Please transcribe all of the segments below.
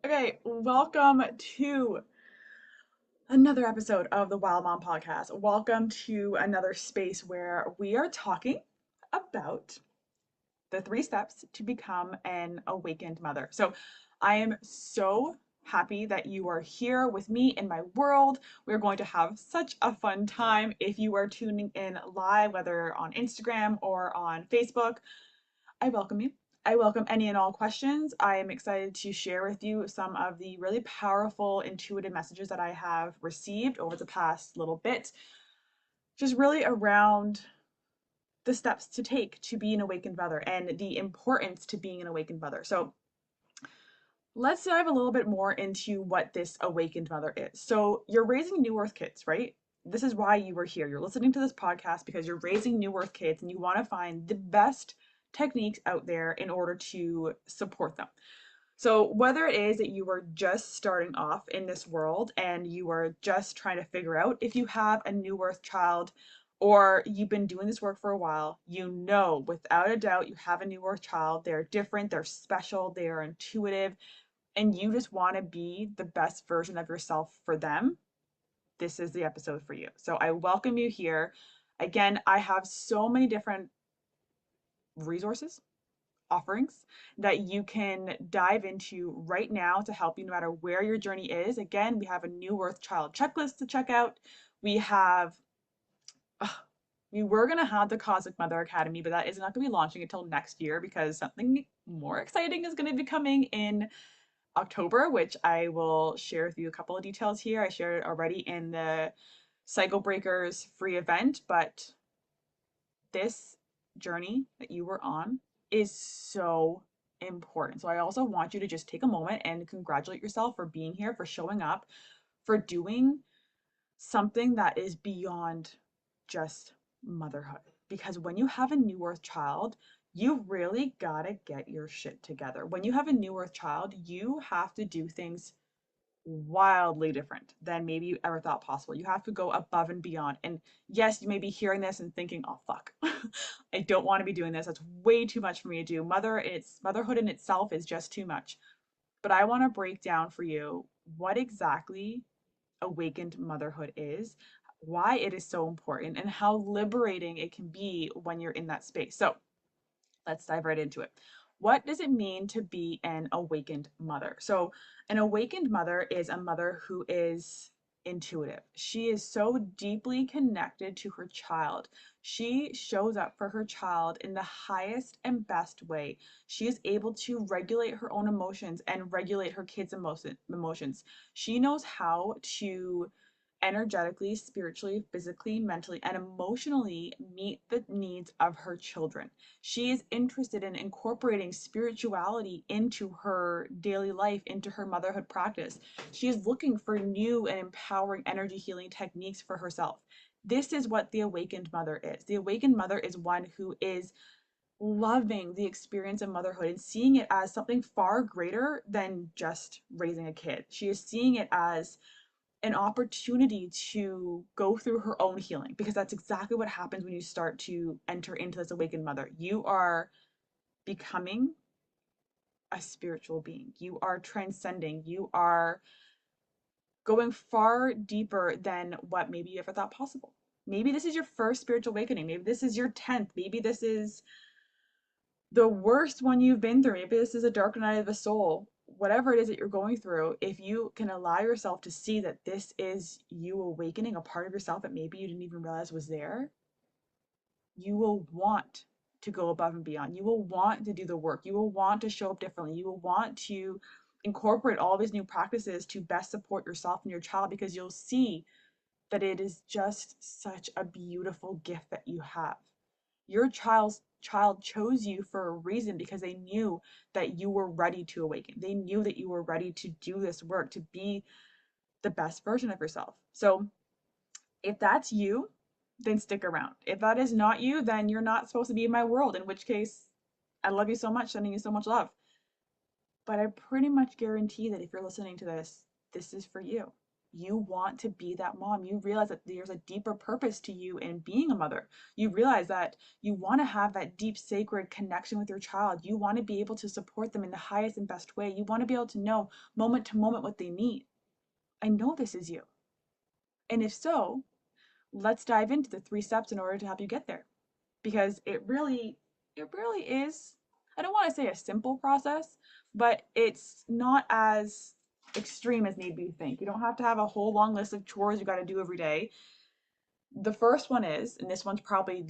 Okay, welcome to another episode of the Wild Mom Podcast. Welcome to another space where we are talking about the 3 steps to become an awakened mother. So, I am so happy that you are here with me in my world. We're going to have such a fun time. If you are tuning in live, whether on Instagram or on Facebook, I welcome you. I welcome any and all questions. I am excited to share with you some of the really powerful, intuitive messages that I have received over the past little bit, just really around the steps to take to be an awakened mother and the importance to being an awakened mother. So, let's dive a little bit more into what this awakened mother is. So, you're raising new earth kids, right? This is why you were here. You're listening to this podcast because you're raising new earth kids and you want to find the best techniques out there in order to support them. So, whether it is that you are just starting off in this world and you are just trying to figure out if you have a new earth child, or you've been doing this work for a while, you know without a doubt you have a new earth child. They're different, they're special, they are intuitive, and you just want to be the best version of yourself for them. This is the episode for you. So, I welcome you here. Again, I have so many different resources, offerings that you can dive into right now to help you no matter where your journey is. Again, we have a new earth child checklist to check out. We have we were going to have the Cosmic Mother Academy, but that is not going to be launching until next year because something more exciting is going to be coming in October, which I will share with you a couple of details here. I shared it already in the Cycle Breakers free event, but this journey that you were on is so important. So I also want you to just take a moment and congratulate yourself for being here, for showing up, for doing something that is beyond just motherhood. Because when you have a new earth child, you really gotta get your shit together. When you have a new earth child, you have to do things wildly different than maybe you ever thought possible. You have to go above and beyond. And yes, you may be hearing this and thinking, "Oh fuck. I don't want to be doing this. That's way too much for me to do. Motherhood in itself is just too much." But I want to break down for you what exactly awakened motherhood is, why it is so important, and how liberating it can be when you're in that space. So, let's dive right into it. What does it mean to be an awakened mother? So, an awakened mother is a mother who is intuitive. She is so deeply connected to her child. She shows up for her child in the highest and best way. She is able to regulate her own emotions and regulate her kids' emotions. She knows how to energetically, spiritually, physically, mentally, and emotionally meet the needs of her children. She is interested in incorporating spirituality into her daily life, into her motherhood practice. She is looking for new and empowering energy healing techniques for herself. This is what the awakened mother is. The awakened mother is one who is loving the experience of motherhood and seeing it as something far greater than just raising a kid. She is seeing it as an opportunity to go through her own healing, because that's exactly what happens when you start to enter into this awakened mother. You are becoming a spiritual being, you are transcending, you are going far deeper than what maybe you ever thought possible. Maybe this is your first spiritual awakening, maybe this is your 10th, maybe this is the worst one you've been through. Maybe this is a dark night of the soul. Whatever it is that you're going through, if you can allow yourself to see that this is you awakening a part of yourself that maybe you didn't even realize was there, you will want to go above and beyond. You will want to do the work. You will want to show up differently. You will want to incorporate all these new practices to best support yourself and your child, because you'll see that it is just such a beautiful gift that you have. Your child chose you for a reason, because they knew that you were ready to awaken. They knew that you were ready to do this work, to be the best version of yourself. So if that's you, then stick around. If that is not you, then you're not supposed to be in my world, in which case I love you so much, sending you so much love. But I pretty much guarantee that if you're listening to this, this is for you. You want to be that mom. You realize that there's a deeper purpose to you in being a mother. You realize that you want to have that deep, sacred connection with your child. You want to be able to support them in the highest and best way. You want to be able to know moment to moment what they need. I know this is you. And if so, let's dive into the 3 steps in order to help you get there. Because it really is, I don't want to say a simple process, but it's not as extreme as maybe you think. You don't have to have a whole long list of chores you got to do every day. The first one is, and this one's probably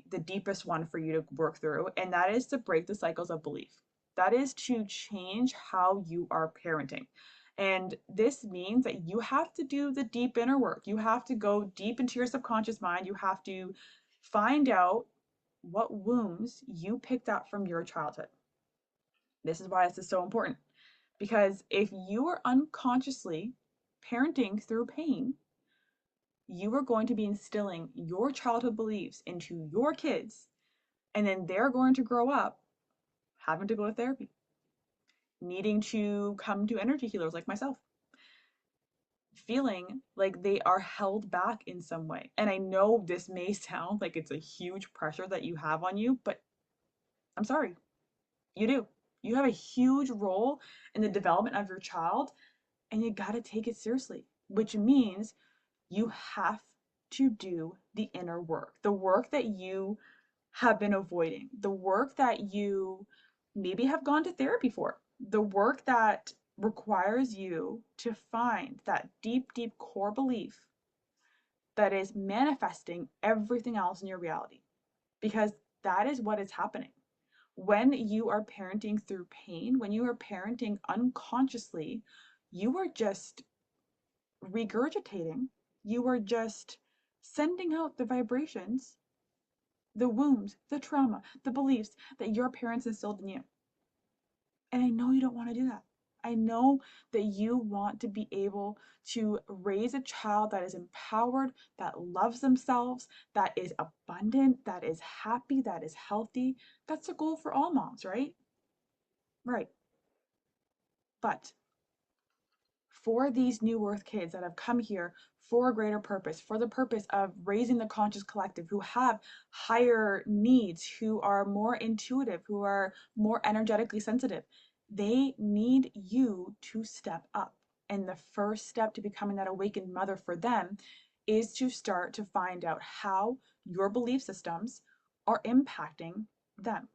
the deepest one for you to work through, and that is to break the cycles of belief. That is to change how you are parenting. And this means that you have to do the deep inner work. You have to go deep into your subconscious mind. You have to find out what wounds you picked up from your childhood. This is why this is so important. Because if you are unconsciously parenting through pain, you are going to be instilling your childhood beliefs into your kids, and then they're going to grow up having to go to therapy, needing to come to energy healers like myself, feeling like they are held back in some way. And I know this may sound like it's a huge pressure that you have on you, but I'm sorry, you do. You have a huge role in the development of your child, and you got to take it seriously, which means you have to do the inner work, the work that you have been avoiding, the work that you maybe have gone to therapy for, the work that requires you to find that deep, deep core belief that is manifesting everything else in your reality. Because that is what is happening. When you are parenting through pain, when you are parenting unconsciously, you are just regurgitating, you are just sending out the vibrations, the wounds, the trauma, the beliefs that your parents instilled in you. And I know you don't want to do that. I know that you want to be able to raise a child that is empowered, that loves themselves, that is abundant, that is happy, that is healthy. That's a goal for all moms, right? Right. But for these new earth kids that have come here for a greater purpose, for the purpose of raising the conscious collective, who have higher needs, who are more intuitive, who are more energetically sensitive, they need you to step up. And the first step to becoming that awakened mother for them is to start to find out how your belief systems are impacting them.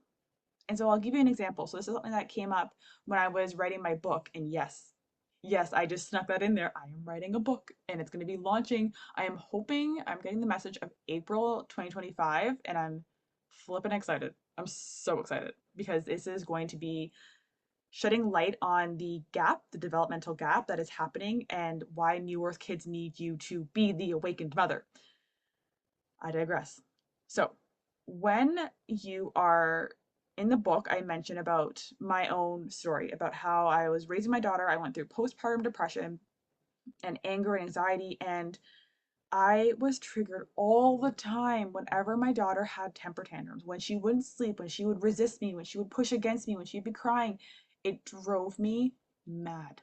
And so I'll give you an example. So this is something that came up when I was writing my book. And yes, I just snuck that in there. I am writing a book and it's going to be launching. I am hoping I'm getting the message of April 2025, and I'm flipping excited. I'm so excited because this is going to be shedding light on the gap, the developmental gap that is happening, and why New Earth kids need you to be the awakened mother. I digress. So, when you are in the book, I mention about my own story, about how I was raising my daughter. I went through postpartum depression and anger and anxiety, and I was triggered all the time whenever my daughter had temper tantrums, when she wouldn't sleep, when she would resist me, when she would push against me, when she'd be crying. It drove me mad.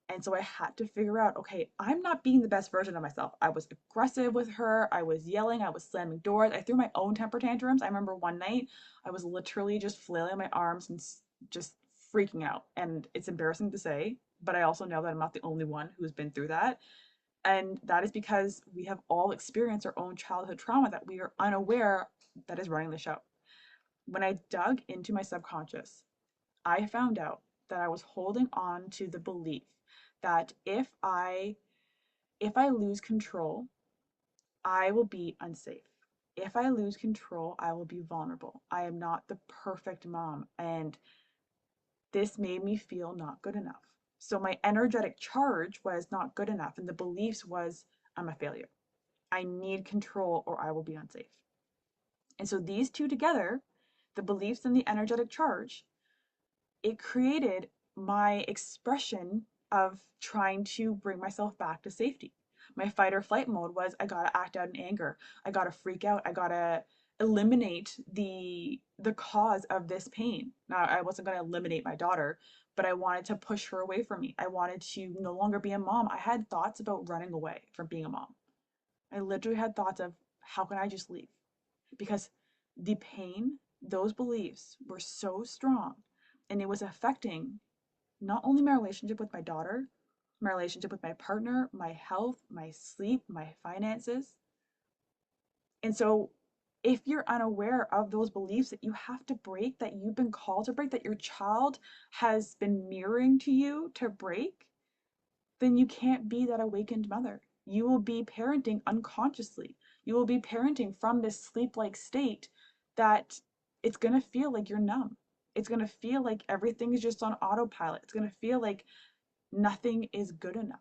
And so I had to figure out, okay, I'm not being the best version of myself. I was aggressive with her. I was yelling. I was slamming doors. I threw my own temper tantrums. I remember one night I was literally just flailing my arms and just freaking out. And it's embarrassing to say, but I also know that I'm not the only one who's been through that. And that is because we have all experienced our own childhood trauma that we are unaware that is running the show. When I dug into my subconscious, I found out that I was holding on to the belief that if I lose control, I will be unsafe. If I lose control, I will be vulnerable. I am not the perfect mom, and this made me feel not good enough. So my energetic charge was not good enough, and the beliefs was I'm a failure. I need control or I will be unsafe. And so these two together, the beliefs and the energetic charge, it created my expression of trying to bring myself back to safety. My fight or flight mode was I gotta act out in anger. I gotta freak out. I gotta eliminate the cause of this pain. Now I wasn't gonna eliminate my daughter, but I wanted to push her away from me. I wanted to no longer be a mom. I had thoughts about running away from being a mom. I literally had thoughts of, how can I just leave? Because the pain, those beliefs were so strong, and it was affecting not only my relationship with my daughter, my relationship with my partner, my health, my sleep, my finances. And so, if you're unaware of those beliefs that you have to break, that you've been called to break, that your child has been mirroring to you to break, then you can't be that awakened mother. You will be parenting unconsciously. You will be parenting from this sleep like state that it's going to feel like you're numb. It's going to feel like everything is just on autopilot. It's going to feel like nothing is good enough.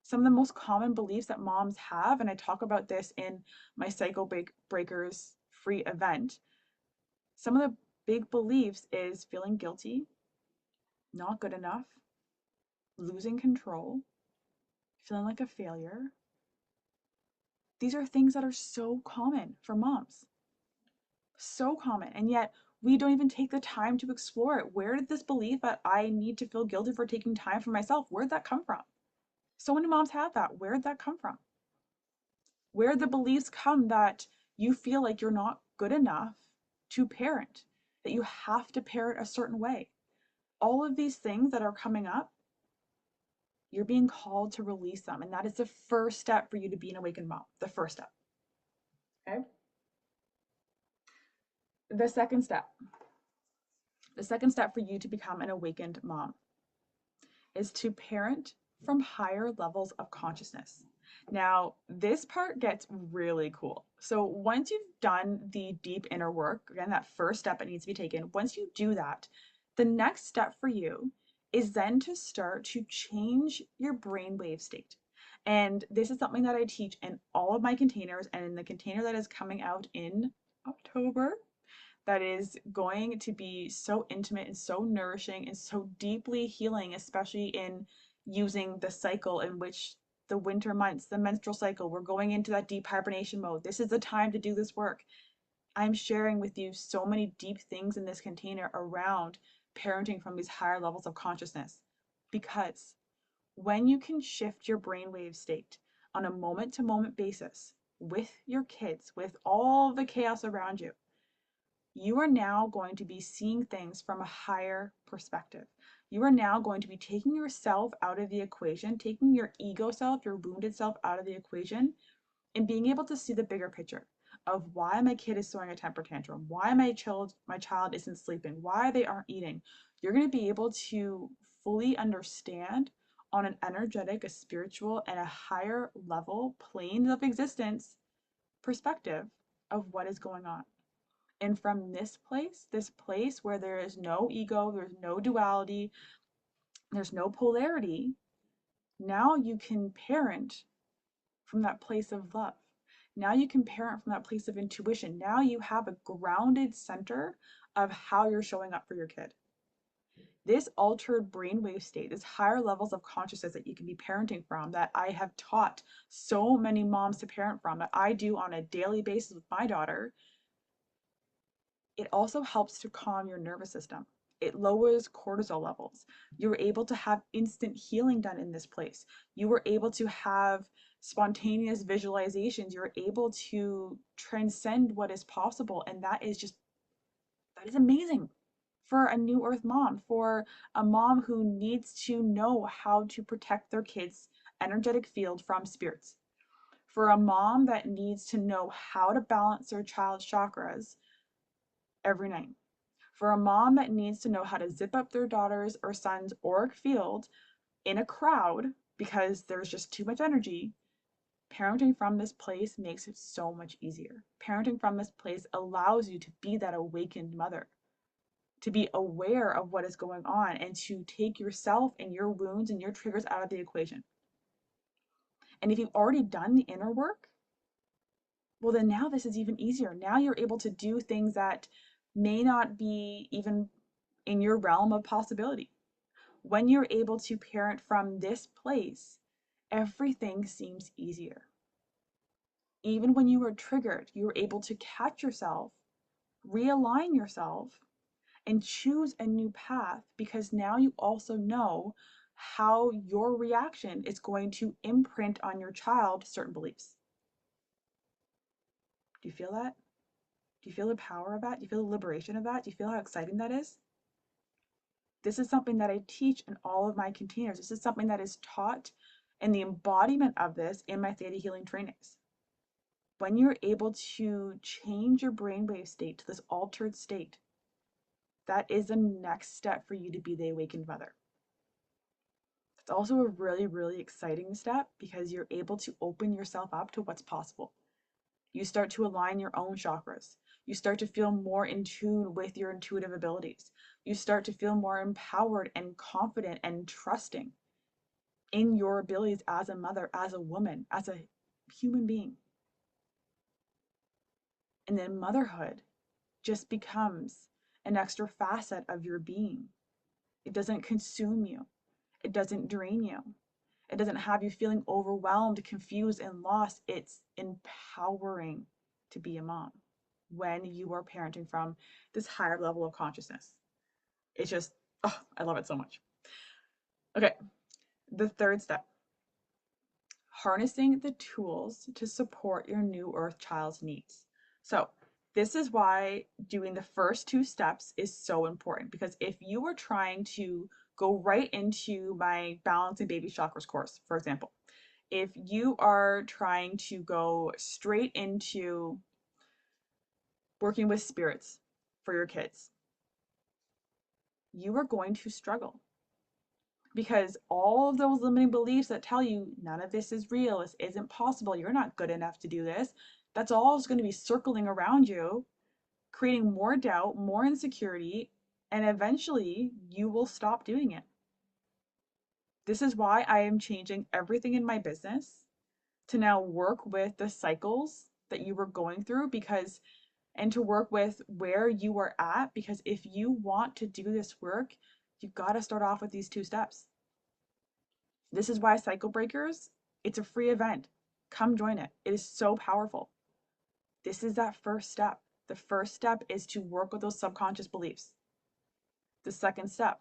Some of the most common beliefs that moms have, and I talk about this in my Cycle Breakers free event, some of the big beliefs is feeling guilty, not good enough, losing control, feeling like a failure. These are things that are so common for moms. So common. And yet we don't even take the time to explore it. Where did this belief that I need to feel guilty for taking time for myself, where'd that come from? So many moms have that. Where'd that come from? Where the beliefs come that you feel like you're not good enough to parent, that you have to parent a certain way. All of these things that are coming up, you're being called to release them. And that is the first step for you to be an awakened mom. The first step. Okay. The second step for you to become an awakened mom is to parent from higher levels of consciousness. Now, this part gets really cool. So once you've done the deep inner work, again, that first step that needs to be taken, once you do that, the next step for you is then to start to change your brainwave state. And this is something that I teach in all of my containers, and in the container that is coming out in October, that is going to be so intimate and so nourishing and so deeply healing, especially in using the cycle in which the winter months, the menstrual cycle, we're going into that deep hibernation mode. This is the time to do this work. I'm sharing with you so many deep things in this container around parenting from these higher levels of consciousness. Because when you can shift your brainwave state on a moment to moment basis with your kids, with all the chaos around you, you are now going to be seeing things from a higher perspective. You are now going to be taking yourself out of the equation, taking your ego self, your wounded self out of the equation, and being able to see the bigger picture of why my kid is throwing a temper tantrum, why my child isn't sleeping, why they aren't eating. You're going to be able to fully understand on an energetic, a spiritual, and a higher level plane of existence perspective of what is going on. And from this place where there is no ego, there's no duality, there's no polarity, now you can parent from that place of love. Now you can parent from that place of intuition. Now you have a grounded center of how you're showing up for your kid. This altered brainwave state, this higher levels of consciousness that you can be parenting from, that I have taught so many moms to parent from, that I do on a daily basis with my daughter, it also helps to calm your nervous system. It lowers cortisol levels. You're able to have instant healing done in this place. You were able to have spontaneous visualizations. You're able to transcend what is possible. And that is amazing for a new earth mom, for a mom who needs to know how to protect their kids' energetic field from spirits, for a mom that needs to know how to balance their child's chakras every night, for a mom that needs to know how to zip up their daughter's or son's auric field in a crowd because there's just too much energy. Parenting from this place makes it so much easier. Parenting from this place allows you to be that awakened mother, to be aware of what is going on, and to take yourself and your wounds and your triggers out of the equation. And if you've already done the inner work, well, then now this is even easier. Now you're able to do things that may not be even in your realm of possibility. When you're able to parent from this place, everything seems easier. Even when you are triggered, you're able to catch yourself, realign yourself, and choose a new path, because now you also know how your reaction is going to imprint on your child certain beliefs. Do you feel that? Do you feel the power of that? Do you feel the liberation of that? Do you feel how exciting that is? This is something that I teach in all of my containers. This is something that is taught and the embodiment of this in my theta healing trainings. When you're able to change your brainwave state to this altered state, that is the next step for you to be the awakened mother. It's also a really, really exciting step because you're able to open yourself up to what's possible. You start to align your own chakras. You start to feel more in tune with your intuitive abilities. You start to feel more empowered and confident and trusting in your abilities as a mother, as a woman, as a human being. And then motherhood just becomes an extra facet of your being. It doesn't consume you. It doesn't drain you. It doesn't have you feeling overwhelmed, confused, and lost. It's empowering to be a mom when you are parenting from this higher level of consciousness. It's just, oh, I love it so much. Okay, the third step, harnessing the tools to support your new earth child's needs. So this is why doing the first two steps is so important, because if you are trying to go right into my balancing baby chakras course, for example, if you are trying to go straight into working with spirits for your kids, you are going to struggle, because all of those limiting beliefs that tell you none of this is real, this isn't possible, you're not good enough to do this, that's all going to be circling around you, creating more doubt, more insecurity, and eventually you will stop doing it. This is why I am changing everything in my business to now work with the cycles that you were going through, because and to work with where you are at, because if you want to do this work, you've got to start off with these two steps. This is why Cycle Breakers, it's a free event. Come join it. It is so powerful. This is that first step. The first step is to work with those subconscious beliefs. The second step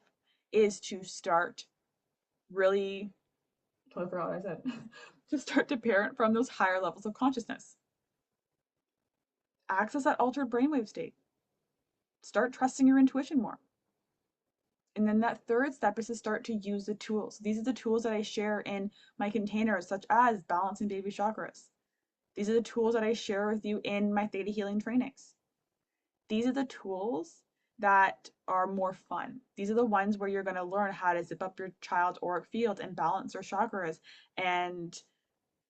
is to start really, I forgot what I said, to start to parent from those higher levels of consciousness. Access that altered brainwave state. Start trusting your intuition more. And then that third step is to start to use the tools. These are the tools that I share in my containers, such as balancing baby chakras. These are the tools that I share with you in my theta healing trainings. These are the tools that are more fun. These are the ones where you're going to learn how to zip up your child's auric field and balance their chakras and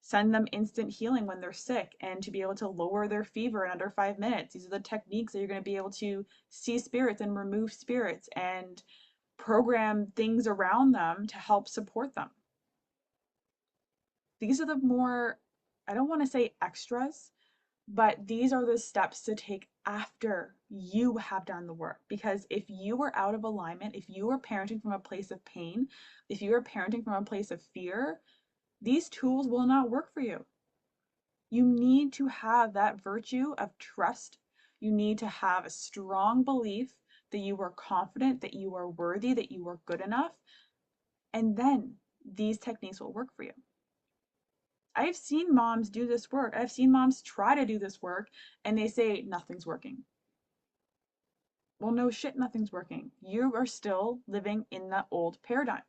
send them instant healing when they're sick, and to be able to lower their fever in under 5 minutes. These are the techniques that you're going to be able to see spirits and remove spirits and program things around them to help support them. These are the more, I don't want to say extras, but these are the steps to take after you have done the work. Because if you are out of alignment, if you are parenting from a place of pain, if you are parenting from a place of fear, these tools will not work for you. You need to have that virtue of trust. You need to have a strong belief that you are confident, that you are worthy, that you are good enough. And then these techniques will work for you. I've seen moms do this work. I've seen moms try to do this work and they say nothing's working. Well, no shit, nothing's working. You are still living in that old paradigm.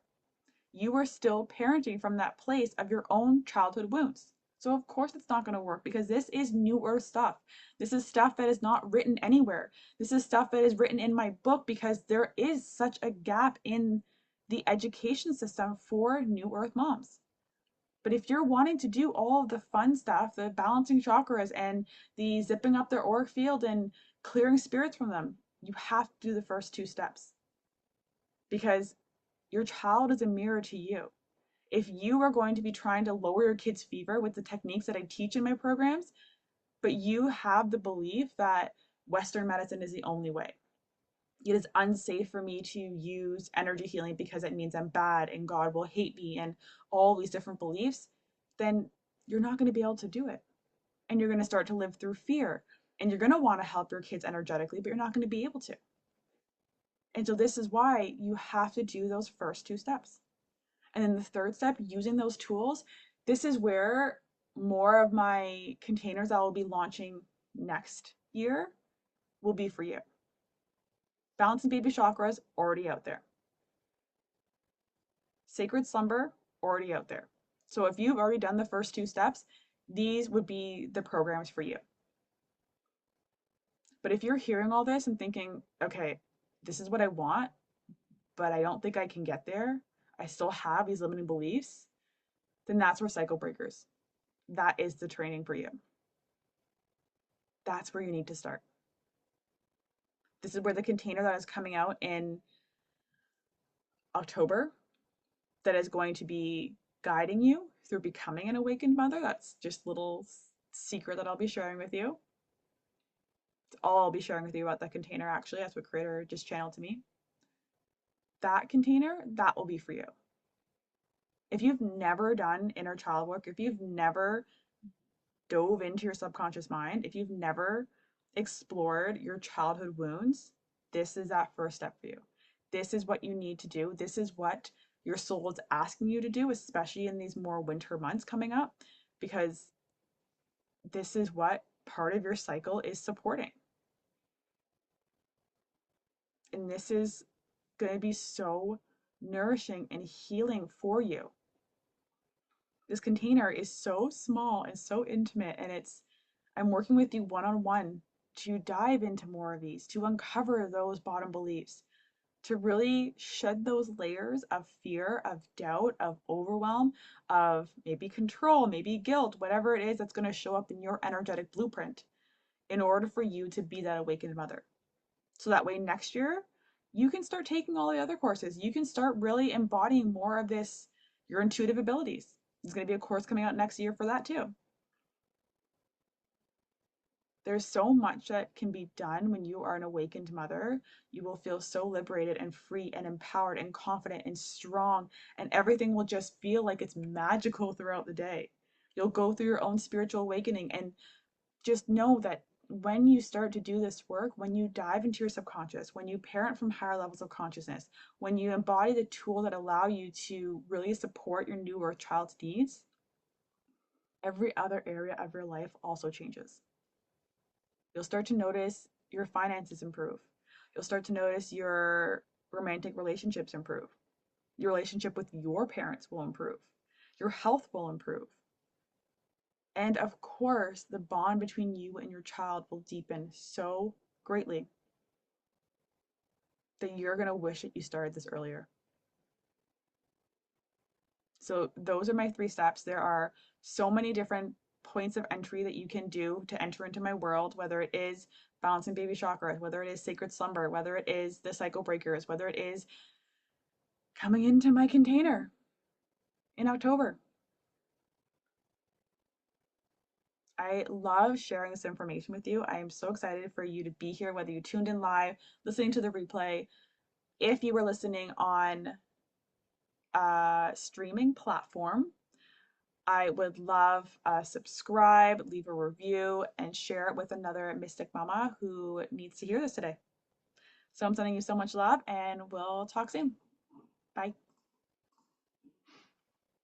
You are still parenting from that place of your own childhood wounds. So of course it's not going to work, because this is new earth stuff. This is stuff that is not written anywhere. This is stuff that is written in my book, because there is such a gap in the education system for new earth moms. But if you're wanting to do all of the fun stuff, the balancing chakras and the zipping up their auric field and clearing spirits from them, you have to do the first two steps, because your child is a mirror to you. If you are going to be trying to lower your kid's fever with the techniques that I teach in my programs, but you have the belief that Western medicine is the only way, it is unsafe for me to use energy healing because it means I'm bad and God will hate me and all these different beliefs, then you're not going to be able to do it. And you're going to start to live through fear. And you're going to want to help your kids energetically, but you're not going to be able to. And so this is why you have to do those first two steps. And then the third step, using those tools, this is where more of my containers I will be launching next year will be for you. Balancing baby chakras, already out there. Sacred slumber, already out there. So if you've already done the first two steps, these would be the programs for you. But if you're hearing all this and thinking, okay, this is what I want, but I don't think I can get there, I still have these limiting beliefs, then that's where cycle breakers. That is the training for you. That's where you need to start. This is where the container that is coming out in October that is going to be guiding you through becoming an awakened mother. That's just a little secret that I'll be sharing with you. It's all I'll be sharing with you about that container, actually. That's what Creator just channeled to me. That container, that will be for you. If you've never done inner child work, if you've never dove into your subconscious mind, if you've never explored your childhood wounds, this is that first step for you. This is what you need to do. This is what your soul is asking you to do, especially in these more winter months coming up, because this is what part of your cycle is supporting. And this is going to be so nourishing and healing for you. This container is so small and so intimate, and I'm working with you one-on-one to dive into more of these, to uncover those bottom beliefs, to really shed those layers of fear, of doubt, of overwhelm, of maybe control, maybe guilt, whatever it is that's going to show up in your energetic blueprint in order for you to be that awakened mother. So that way next year, you can start taking all the other courses. You can start really embodying more of this, your intuitive abilities. There's going to be a course coming out next year for that too. There's so much that can be done when you are an awakened mother. You will feel so liberated and free and empowered and confident and strong, and everything will just feel like it's magical throughout the day. You'll go through your own spiritual awakening, and just know that when you start to do this work, when you dive into your subconscious, when you parent from higher levels of consciousness, when you embody the tools that allow you to really support your new earth child's needs, every other area of your life also changes. You'll start to notice your finances improve. You'll start to notice your romantic relationships improve. Your relationship with your parents will improve. Your health will improve. And of course, the bond between you and your child will deepen so greatly that you're going to wish that you started this earlier. So those are my 3 steps. There are so many different points of entry that you can do to enter into my world, whether it is balancing baby chakras, whether it is sacred slumber, whether it is the cycle breakers, whether it is coming into my container in October. I love sharing this information with you. I am so excited for you to be here, whether you tuned in live, listening to the replay. If you were listening on a streaming platform, I would love a subscribe, leave a review, and share it with another Mystic Mama who needs to hear this today. So I'm sending you so much love, and we'll talk soon. Bye.